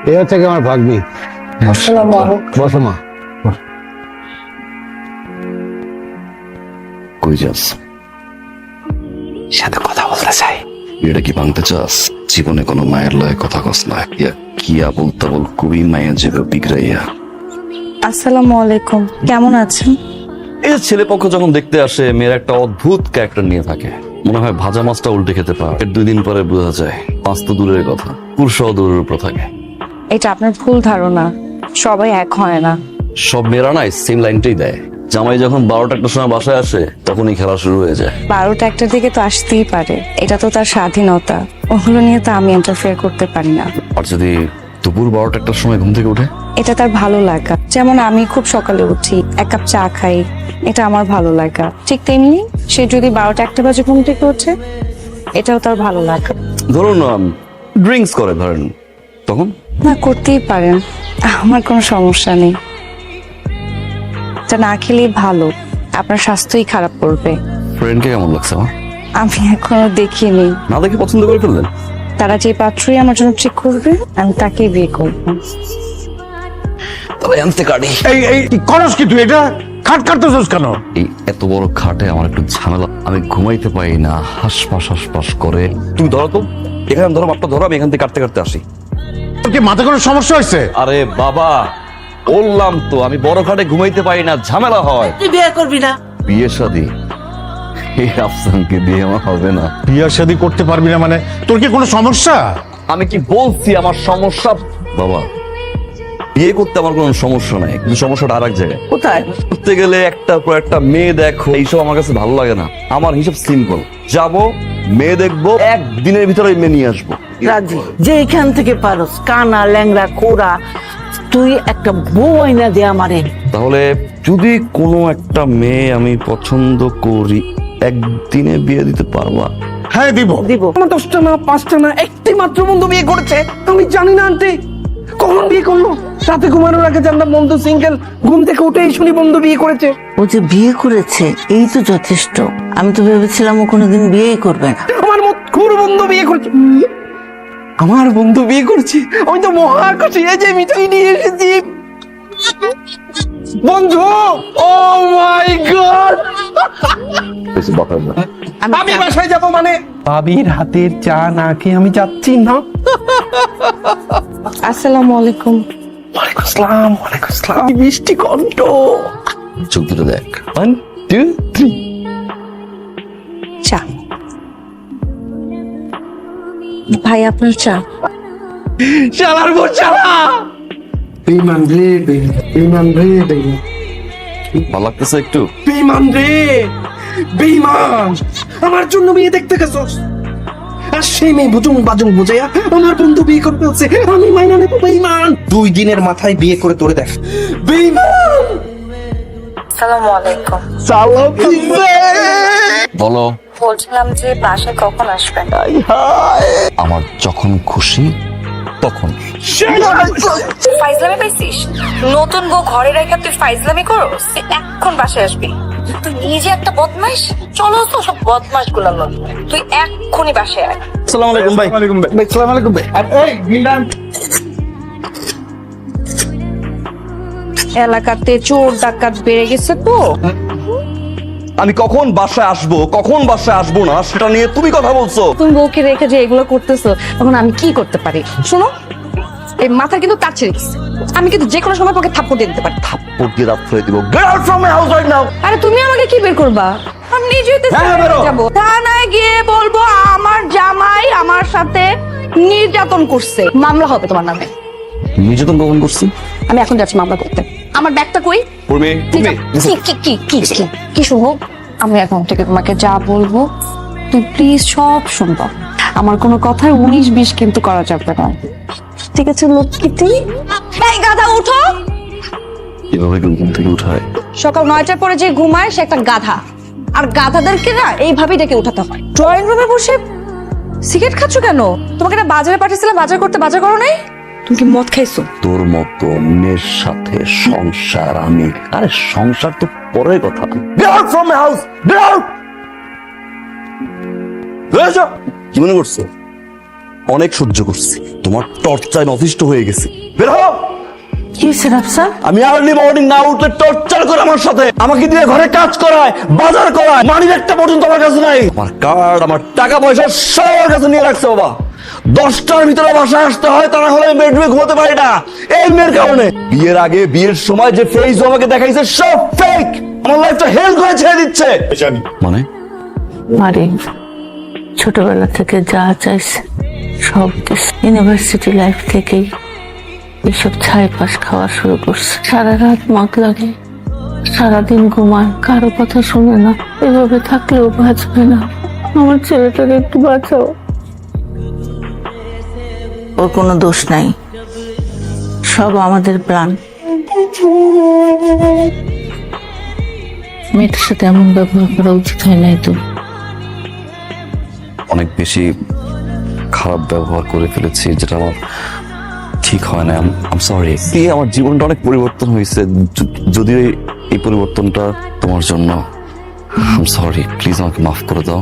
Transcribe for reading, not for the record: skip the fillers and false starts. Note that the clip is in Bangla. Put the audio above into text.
এ হচ্ছে কি আমার ভাগ্নি। বসো মা। কই যাস? সাথে কথা বলতে চাই। এটা কি ভাঙতে চাস? জীবনে কোনো মায়ের লয় কথা কস না। কি আবল তাবল কবি মায়ের যাবে বিগড়াইয়া। আসসালামু আলাইকুম, কেমন আছেন? এই ছেলে পক্ষ যখন দেখতে আসে মেয়ের একটা অদ্ভুত ক্যারেক্টার নিয়ে থাকে। মনে হয় ভাজা মাছটা উল্টে খেতে পারে। এর 2 দিন পরে বোঝা যায় মাছ তো দূরের কথা, পুরুষও দূরের উপর থাকে। এটা আপনার ভুল ধারণা, সবাই এক হয় না। সব মেয়েরা না সেম লাইনটাই দেয়। জামাই যখন 12টা একটা সময় বাসায় আসে তখনই খেলা শুরু হয়ে যায়। 12টা একটার দিকে তো আসতেই পারে, এটা তো তার স্বাধীনতা, ওগুলো নিয়ে তো আমি ইন্টারফেয়ার করতে পারি না। আর যদি দুপুর 12টা একটার সময় ঘুম থেকে উঠে? এটা তার ভালো লাগা। যেমন আমি খুব সকালে উঠি, 1 কাপ চা খাই, এটা আমার ভালো লাগা। ঠিক তেমনি সে যদি 12টা একটা বাজে ঘুম থেকে ওঠে, এটাও তার ভালো লাগা। ধরুন ড্রিঙ্কস করে ধরেন, তখন না, করতেই পারেন, আমার কোনো সমস্যা নেই। এটা না খেলেই ভালো, আপনার স্বাস্থ্যই খারাপ করবে। ফ্রেন্ডকে কেমন লাগছে আমার? আমি এখনো দেখিনি। না দেখে পছন্দ করে ফেললেন? তারা যে পাত্রই আমার জন্য ঠিক করবে আমি তাকেই বিয়ে করবো। তবে আনতে কাটি। এই কি করস কি তুই? এটা খাট কাটতেছস কেন? এই এত বড় খাটে আমার একটু ঝামেলা, আমি ঘুমাইতে পারি না, হাসপাস করে। তুমি ধরো তো, এখানে ধরো, মাপটা ধরো, আমি এখান থেকে কাটতে কাটতে আসি। তোর কি মাথা কোনো সমস্যা হয়েছে? আরে বাবা, বললাম তো আমি বড় খাটে ঘুমাইতে পারি না, ঝামেলা হয়। তুই বিয়ে করবি না? বিয়ে শাদী এই আফসানকে দিয়ে আমার হবে না। বিয়ে শাদী করতে পারবি না মানে তোর কি কোনো সমস্যা? আমি কি বলছি আমার সমস্যা? বাবা, বিয়ে করতে আমার কোনো সমস্যা নাই, কিন্তু সমস্যাটা আর এক জায়গায়। কোথায়? করতে গেলে একটার পর একটা মেয়ে দেখো, এইসব আমার কাছে ভালো লাগে না। আমার হিসাব সিম্পল, যাবো মেয়ে দেখবো, 1 দিনের ভিতরে মেয়ে নিয়ে আসবো। রাজি যে এখান থেকে পারস, কানা ল্যাংড়া কোরা, তুই একটা বউ আইনা দে আমারে। তাহলে যদি কোনো একটা মেয়ে আমি পছন্দ করি, 1 দিনে বিয়ে দিতে পারবা? হ্যাঁ দিব। দিব। আমার 10টা না 5টা না একটি মাত্র বন্ধু বিয়ে করেছে। আমি জানি না আন্টি কখন বিয়ে করলো। রাতে ঘুমানোর আগে জানলাম বন্ধু সিঙ্গেল, ঘুম থেকে উঠেই শুনি বন্ধু বিয়ে করেছে। ও যে বিয়ে করেছে এই তো যথেষ্ট। আমি তো ভেবেছিলাম ও কোনোদিন বিয়েই করবে না। আমার মতখুর বন্ধু বিয়ে করেছে। আমার বন্ধু বিয়ে করেছে, আমি তো মহা খুশি। এই যে মিঠাই নিয়ে এসেছি বন্ধু। ও মাই গড, বেশি বকা না। আমি বাসায় যাবো মানে ভাবির হাতের চা না খেয়ে আমি যাচ্ছি না। আসসালামু আলাইকুম। ওয়ালাইকুম আসসালাম। ওয়ালাইকুম আসসালাম। কি মিষ্টি কণ্ঠ। চোখ দুটো দেখ। 1 2 3। চা ভাই, আপনার চা। শালার বউ শালা। বেঈমান রে, বেঈমান রে, বেঈমান। ভালো লাগতেছে একটু? বেঈমান রে, বেঈমান। আমার জন্য মেয়ে দেখতে গেছস, আর সেই মেয়ে বুজুং বাজুং বুঝাইয়া আমার বন্ধু বিয়ে করে ফেলছে। আমি মাইনা নেব? বেঈমান। 2 দিনের মাথায় বিয়ে করে তোরে দেখ। বেঈমান। আসসালামু আলাইকুম। সালাম দিছে। বলো। বলছিলাম যে বাসায় কখন আসবেন? আমার যখন খুশি তখন। ফাইজলামি পাইছিস? নতুন বউ ঘরে রেখে তুই ফাইজলামি করস? তুই এখন বাসায় আসবি। তুই নিজে একটা বদমাইশ। চলো তো সব বদমাইশ গুলা লড়। তুই এক্ষুনি বাসায় আয়। আসসালামু আলাইকুম ভাই। ওয়ালাইকুম ভাই। আসসালামু আলাইকুম ভাই। আর এই গিন্ডান, এলাকাতে চোর ডাকাত বেড়ে গেছে তো। আমি কখন বাসায় আসবো, কখন বাসায় আসবো না সেটা নিয়ে তুমি কথা বলছো। তুমি বউকে রেখে যে এগুলো করতেছো, তখন আমি কি করতে পারি? শোনো, এই মাথা কিন্তু তার ছেড়ে গেছে। আমি কিন্তু যে কোনো সময় তোকে থাপ্পড় দিয়ে দিতে পারি। থাপ্পড় দিয়ে রাত ফেলে দিব। Get out from my house right now. আরে তুমি আমাকে কি বের করবা? আমি নিজেই তো হ্যাঁ, বেরো। যাবো। থানায় গিয়ে বলবো আমার জামাই আমার সাথে নির্যাতন করছে, মামলা হবে তোমার নামে। নির্যাতন কখন করছি? আমি এখন যাচ্ছি মামলা করতে। আমার ব্যাগটা কই? পূর্বে তুমি কি শুনবো? আমি এখন থেকে তোমাকে যা বলবো তুই প্লিজ সব শুনবো। আমার কোনো কথায় 19-20 কিন্তু করা যাবে না, ঠিক আছে লক্ষ্মীটি? এই গাধা উঠো। এভাবে কেউ ঘুম থেকে উঠায়? সকাল 9টার পরে যে ঘুমায় সে একটা গাধা, আর গাধাদেরকে না এইভাবেই ডেকে উঠাতে হয়। ড্রয়িং রুমে বসে সিগারেট খাচ্ছ কেন? তোমাকে না বাজারে পাঠিয়েছিলাম বাজার করতে, বাজার করো নাই? তুমি কি মদ খাইছো? তোর মতো মেয়ের সাথে সংসার আমি? আরে সংসার তো পরের কথা। Get out from my house, get out. কি মনে করছো অনেক সহ্য করছি, তোমার টর্চায় অতিষ্ঠ হয়ে গেছি। বের হও। কি হয়েছে রাফসান? আমি আর্লি মর্নিং না উঠলে টর্চার করে আমার সাথে, আমাকে দিয়ে ঘরে কাজ করায়, বাজার করায়, মানির একটা পর্যন্ত আমার কাছে নাই। আমার কার্ড, আমার টাকা পয়সা সব আমার কাছে নিয়ে রাখছে বাবা। 10টার ভিতরে বাসায় আসতে হয়, তা না হলে বেডরুমে ঘুমাতে পারি না এই মেয়ের কারণে। বিয়ের আগে বিয়ের সময় যে ফেস আমাকে দেখাইছে সব ফেক, আমার লাইফটা হেল করে ছেড়ে দিচ্ছে। মানে মারে ছোটবেলা থেকে যা চাইছে সব কিছু, ইউনিভার্সিটি লাইফ থেকেই এসব ছাই পাশ খাওয়া শুরু করছে। সারা রাত মাগ লাগে, সারাদিন ঘুমায়, কারো কথা শুনে না। এভাবে থাকলেও বাঁচবে না। আমার ছেলেটাকে একটু বাঁচাও। ওর কোনো দোষ নাই, সব আমাদের প্ল্যান। মেয়েটার সাথে এমন ব্যবহার করা উচিত হয় নাই তো। অনেক বেশি খারাপ ব্যবহার করে ফেলেছি, যেটা আমার ঠিক হয় না। আম সরি। আমার জীবনটা অনেক পরিবর্তন হয়েছে, যদিও এই পরিবর্তনটা তোমার জন্য। আম সরি, প্লিজ আমাকে মাফ করে দাও।